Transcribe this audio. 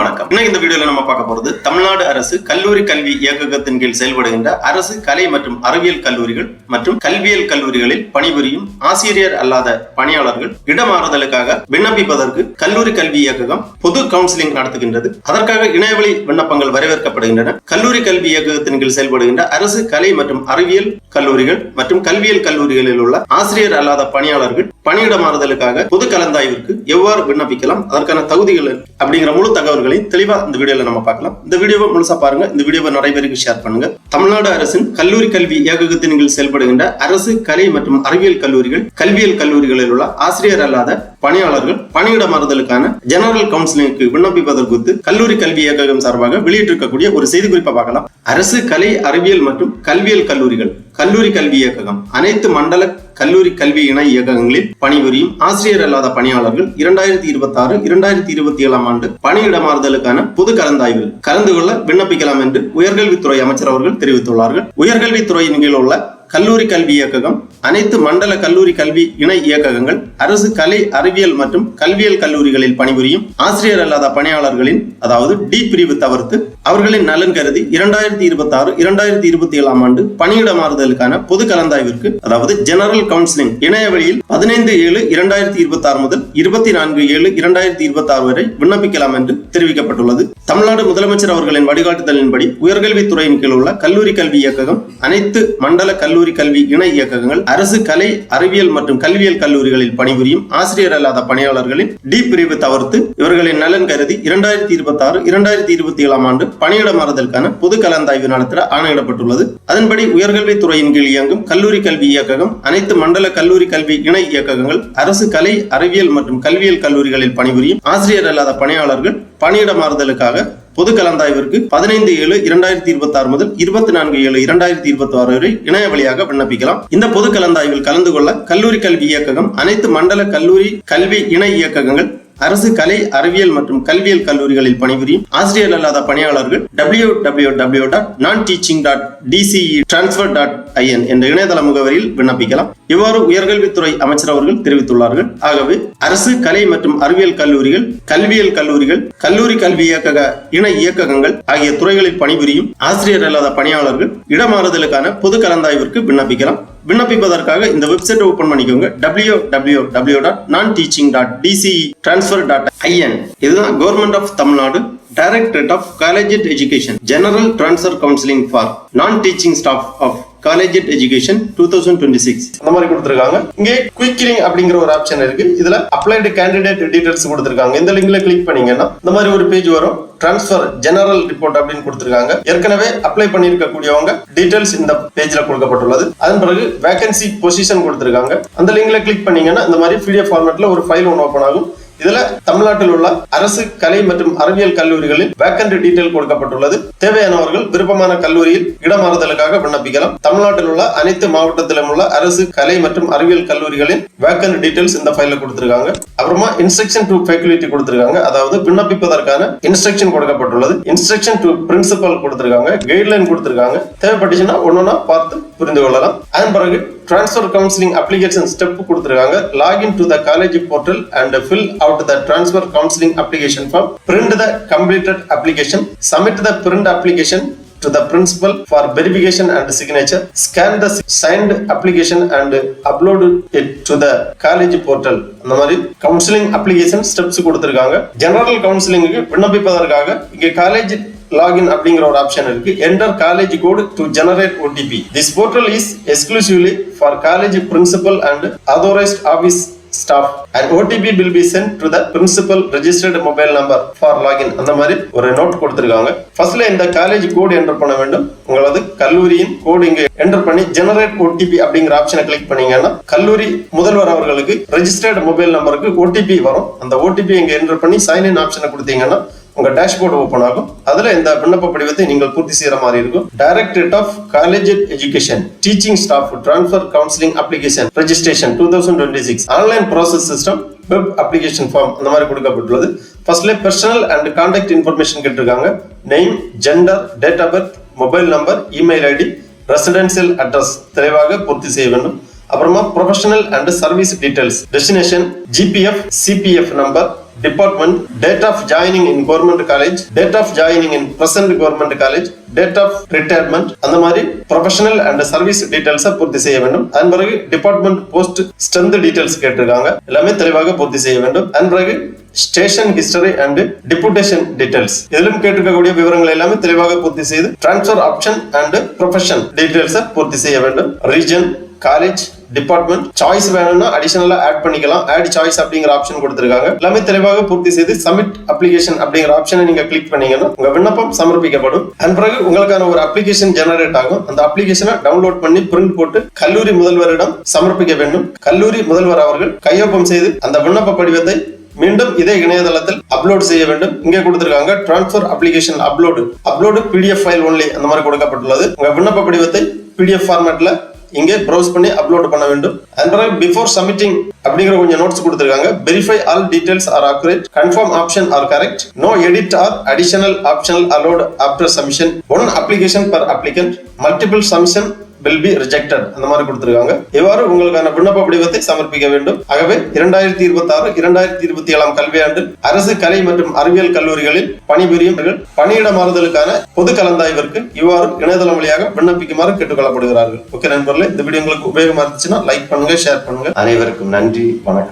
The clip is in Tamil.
வணக்கம். இன்னைக்கு இந்த வீடியோல நம்ம பார்க்க போறது தமிழ்நாடு அரசு கல்லூரி கல்வி இயக்ககத்தின் கீழ் செயல்படுகின்ற அரசு கலை மற்றும் அறிவியல் கல்லூரிகள் மற்றும் கல்வியியல் கல்லூரிகளில் பணிபுரியும் ஆசிரியர் அல்லாத பணியாளர்கள் இடமாறுதலுக்காக விண்ணப்பிப்பதற்கு கல்லூரி கல்வி இயக்ககம் பொது கவுன்சிலிங் நடத்துகின்றது. அதற்காக இணையவழி விண்ணப்பங்கள் வரவேற்கப்படுகின்றன. கல்லூரி கல்வி இயக்ககத்தின் கீழ் செயல்படுகின்ற அரசு கலை மற்றும் அறிவியல் கல்லூரிகள் மற்றும் கல்வியியல் கல்லூரிகளில் உள்ள ஆசிரியர் அல்லாத பணியாளர்கள் பணியிடமாறுதலுக்காக பொது கலந்தாய்விற்கு எவ்வாறு விண்ணப்பிக்கலாம், அதற்கான தகுதிகள் அப்படிங்கிற முழு தகவல்களை தெளிவா இந்த வீடியோல நம்ம பார்க்கலாம். இந்த வீடியோவை முழுசா பாருங்க. இந்த வீடியோவை நிறைய பேருக்கு ஷேர் பண்ணுங்க. தமிழ்நாடு அரசின் கல்லூரி கல்வி இயக்ககத்தின் கீழ் செயல்படுகின்ற அரசு கலை மற்றும் அறிவியல் கல்லூரிகள் கல்வியியல் கல்லூரிகளில் உள்ள ஆசிரியர் அல்லாத பணியாளர்கள் பணியிடமாறுதலுக்கான ஜெனரல் கவுன்சிலிங்க்கு விண்ணப்பிப்பதற்கு குறித்து கல்லூரி கல்வி இயக்ககம் சார்பாக வெளியிட்டிருக்கக்கூடிய ஒரு செய்தி குறிப்பை பார்க்கலாம். அரசு கலை அறிவியல் மற்றும் கல்வியியல் கல்லூரிகள் கல்லூரி கல்வி இயக்ககம் அனைத்து மண்டல கல்லூரி கல்வி இணை இயக்கங்களில் பணிபுரியும் ஆசிரியர் அல்லாத பணியாளர்கள் 2026-2027 ஆண்டு பணியிடமாறுதலுக்கான பொது கலந்தாய்வில் கலந்து கொள்ள விண்ணப்பிக்கலாம் என்று உயர்கல்வித்துறை அமைச்சர் அவர்கள் தெரிவித்துள்ளார்கள். உயர்கல்வித்துறையின் கீழ் உள்ள கல்லூரி கல்வி இயக்ககம் அனைத்து மண்டல கல்லூரி கல்வி இணை இயக்ககங்கள் அரசு கலை அறிவியல் மற்றும் கல்வியியல் கல்லூரிகளில் பணிபுரியும் ஆசிரியர் அல்லாத பணியாளர்களின் அதாவது டி பிரிவு தவிர்த்து அவர்களின் நலன் கருதி 2026-2027 ஆண்டு பணியிடமாறுதலுக்கான பொது கலந்தாய்விற்கு அதாவது ஜெனரல் கவுன்சிலிங் இணையவழியில் 15/7/2026 முதல் 24/7/2026 வரை விண்ணப்பிக்கலாம் என்று தெரிவிக்கப்பட்டுள்ளது. தமிழ்நாடு முதலமைச்சர் அவர்களின் வழிகாட்டுதலின்படி உயர்கல்வித்துறையின் கீழ் உள்ள கல்லூரி கல்வி இயக்ககம் அனைத்து மண்டல கல்லூரி கல்வி இணை இயக்ககங்கள் அரசு கலை அறிவியல் மற்றும் கல்வியியல் கல்லூரிகளில் பணிபுரியும் ஆசிரியர் அல்லாத பணியாளர்களின் டி பிரிவு தவிர்த்து இவர்களின் நலன் கருதி 2026-2027 ஆண்டு பணியிடமாறுதலுக்கான பொது கலந்தாய்வு நடத்த ஆணையிடப்பட்டுள்ளது. அதன்படி உயர்கல்வித்துறையின் கீழ் இயங்கும் கல்லூரி கல்வி இயக்ககம் அனைத்து மண்டல கல்லூரி கல்வி இணை இயக்ககங்கள் அரசு கலை அறிவியல் மற்றும் கல்வியியல் கல்லூரிகளில் பணிபுரியும் ஆசிரியர் அல்லாத பணியாளர்கள் பணியிடமாறுதலுக்காக பொது கலந்தாய்விற்கு 15/7/2026 முதல் 24/7/2026 வரை இணைய வழியாக விண்ணப்பிக்கலாம். இந்த பொது கலந்தாய்வில் கலந்து கொள்ள கல்லூரி கல்வி இயக்ககம் அனைத்து மண்டல கல்லூரி கல்வி இணை இயக்ககங்கள் அரசு கலை அறிவியல் மற்றும் கல்வியியல் கல்லூரிகளில் பணிபுரியும் ஆசிரியர் அல்லாத பணியாளர்கள் www.nonteaching.dcetransfer.in என்ற இணையதள முகவரியில் விண்ணப்பிக்கலாம். இவ்வாறு உயர்கல்வித்துறை அமைச்சர் அவர்கள் தெரிவித்துள்ளார்கள். ஆகவே அரசு கலை மற்றும் அறிவியல் கல்லூரிகள் கல்வியியல் கல்லூரிகள் கல்லூரி கல்வி இயக்கக இணை இயக்ககங்கள் ஆகிய துறைகளில் பணிபுரியும் ஆசிரியர் அல்லாத பணியாளர்கள் இடமாறுதலுக்கான பொது கலந்தாய்விற்கு விண்ணப்பிக்கலாம். விண்ணப்பிப்பதற்காக இந்த வெப்சைட் ஓபன் பண்ணிக்கோங்க. www.nonteaching.dcetransfer.in. இதுதான் government of Tamil Nadu directorate of college education general transfer counselling for non teaching staff of college education 2026 அந்த மாதிரி கொடுத்திருக்காங்க. இங்கே குயிக்கிலிங் அப்படிங்கிற ஒரு ஆப்ஷன் இருக்கு. இதுல அப்ளைடு கேண்டிடேட் டீடைல்ஸ் கொடுத்திருக்காங்க. இந்த லிங்க்ல கிளிக் பண்ணீங்கன்னா இந்த மாதிரி ஒரு பேஜ் வரும். டிரான்ஸ்ஃபர் ஜெனரல் ரிப்போர்ட் அப்படின்னு கொடுத்திருக்காங்க. ஏற்கனவே அப்ளை பண்ணிருக்க கூடியவங்க டீடைல்ஸ் இந்த பேஜ்ல கொடுக்கப்பட்டுள்ளது. அதன் பிறகு வேகன்சி பொசிஷன் கொடுத்திருக்காங்க. அந்த லிங்க்ல கிளிக் பண்ணீங்கன்னா இந்த மாதிரி PDF ஃபார்மேட்ல ஒரு ஃபைல் ஒன்று ஓபன் ஆகும். இதுல தமிழ்நாட்டில் உள்ள அரசு கலை மற்றும் அறிவியல் கல்லூரிகளில் வேக்கன்ட் டீடைல் கொடுக்கப்பட்டுள்ளது. தேவையானவர்கள் விருப்பமான கல்லூரியில் இடமாறுதலுக்காக விண்ணப்பிக்கலாம். தமிழ்நாட்டில் உள்ள அனைத்து மாவட்டத்திலும் உள்ள அரசு கலை மற்றும் அறிவியல் கல்லூரிகளின் வேக்கன்ட் டீடைல்ஸ் இந்த ஃபைல்ல கொடுத்திருக்காங்க. அப்புறமா இன்ஸ்ட்ரக்ஷன் டு ஃபேக்கல்டி கொடுத்திருக்காங்க. அதாவது விண்ணப்பிப்பதற்கான இன்ஸ்ட்ரக்ஷன் கொடுக்கப்பட்டுள்ளது. இன்ஸ்ட்ரக்ஷன் டு பிரின்சிபல் கொடுத்திருக்காங்க. கைட்லைன் கொடுத்திருக்காங்க. தேவைப்பட்டுச்சுன்னா ஒன்னொன்னா பார்த்து புரிந்து கொள்ளலாம். அதன் பிறகு transfer counseling application step கொடுத்திருக்காங்க. login to the college portal and fill out the transfer counseling application form, print the completed application, submit the print application to the principal for verification and signature, scan the signed application and upload it to the college portal. அந்த மாதிரி counseling application steps கொடுத்திருக்காங்க. general counseling விண்ணப்பிப்பதற்காக இங்க காலேஜ் login அப்படிங்கிற ஒரு ஆப்ஷன் இருக்கு. enter college code to generate OTP. This portal is exclusively for college principal and authorized office staff and OTP will be sent to the principal registered mobile number for login. அந்த மாதிரி ஒரு நோட் கொடுத்திருக்காங்க. ஃபர்ஸ்ட்ல இந்த காலேஜ் கோட் என்டர் பண்ண வேண்டும். உங்களது கல்லூரியின் கோட் இங்க என்டர் பண்ணி ஜெனரேட் OTP அப்படிங்கிற ஆப்ஷனை கிளிக் பண்ணீங்கன்னா கல்லூரி முதல்வர் அவர்களுக்கு ரெஜிஸ்டர்ட் மொபைல் நம்பருக்கு OTP வரும். அந்த OTP இங்க என்டர் பண்ணி சைன் இன் ஆப்ஷனை கொடுத்தீங்கன்னா உங்க டேஷ்போர்ட் ஓபன் ஆகும். அதுல இந்த விண்ணப்ப படிவத்தை நீங்கள் பூர்த்தி செய்யற மாதிரி இருக்கும். Directorate of college education teaching staff transfer counselling application registration 2026 online process system web application form அந்த மாதிரி கொடுக்கப்பட்டுள்ளது. ஃபர்ஸ்ட்ல பர்சனல் அண்ட் கான்டாக்ட் இன்ஃபர்மேஷன் கேட்டிருக்காங்க. Name, gender, date of birth, mobile number, email ID, residential address தெளிவாக பூர்த்தி செய்ய வேண்டும். அப்புறமா professional and service details, destination, GPF, CPF number, department, date of joining in government college, date of joining in present government college, date of retirement, அந்த மாதிரி ப்ரொஃபஷனல் அண்ட் சர்வீஸ் டீடைல்ஸ் பூர்த்தி செய்ய வேண்டும். அதன் பிறகு டிபார்ட்மெண்ட் போஸ்ட் ஸ்ட்ரென்த் டீடைல்ஸ் கேட்டிருக்காங்க, எல்லாமே தெளிவாக பூர்த்தி செய்ய வேண்டும். அதன் பிறகு ஸ்டேஷன் ஹிஸ்டரி அண்ட் டிபுடேஷன் டீடைல்ஸ், இதிலும் கேட்டிருக்கக்கூடிய விவரங்கள் எல்லாமே தெளிவாக பூர்த்தி செய்து transfer option and profession details பூர்த்தி செய்ய வேண்டும். ரீஜன், காலேஜ், டிபார்ட்மெண்ட், சாய்ஸ் வேணும்னா அடிஷனலா ஆட் பண்ணிக்கலாம். ஆட் சாய்ஸ் அப்படிங்கிற ஆப்ஷன் கொடுத்திருக்காங்க, எல்லாமே தெளிவாக பூர்த்தி செய்து சப்மிட் அப்ளிகேஷன் அப்படிங்கிற ஆப்ஷனை நீங்க கிளிக் பண்ணீங்கன்னா உங்க விண்ணப்பம் சமர்ப்பிக்கப்படும். அதன் பிறகு உங்களுக்கான ஒரு அப்ளிகேஷன் ஜெனரேட் ஆகும். அந்த அப்ளிகேஷனை டவுன்லோட் பண்ணி பிரிண்ட் போட்டு கல்லூரி முதல்வரிடம் சமர்ப்பிக்க வேண்டும். கல்லூரி முதல்வர் அவர்கள் கையொப்பம் செய்து அந்த விண்ணப்ப படிவத்தை மீண்டும் இதே இணையதளத்தில் அப்லோட் செய்ய வேண்டும். இங்கே கொடுத்திருக்காங்க transfer application upload PDF file only அந்த மாதிரி கொடுக்கப்பட்டுள்ளது. உங்க விண்ணப்ப படிவத்தை PDF ஃபார்மேட்ல இங்கே ப்ரௌஸ் பண்ணி அப்லோட் பண்ண வேண்டும். அண்ட் பிஃபோர் சப்மிட்டிங் அப்படிங்கிற கொஞ்சம் நோட்ஸ் கொடுத்திருக்காங்க. Verify all details are accurate, confirm option are correct, no edit or additional optional allot after submission, one application per applicant, multiple submission will be rejected அந்த மாதிரி கொடுத்திருக்காங்க. இவ்வாறு உங்களுக்கான விண்ணப்ப படிவத்தை சமர்ப்பிக்க வேண்டும். ஆகவே 2026-2027 கல்வியாண்டு அரசு கலை மற்றும் அறிவியல் கல்லூரிகளில் பணிபுரியும் பணியிட மாறுதலுக்கான பொது கலந்தாய்விற்கு இவ்வாறு இணையதளம் வழியாக விண்ணப்பிக்குமாறு கேட்டுக்கொள்ளப்படுகிறார்கள். ஓகே நண்பர்களே, இந்த வீடியோ உங்களுக்கு உபயோகமா இருந்துச்சுன்னா லைக் பண்ணுங்க, ஷேர் பண்ணுங்க. அனைவருக்கும் நன்றி, வணக்கம்.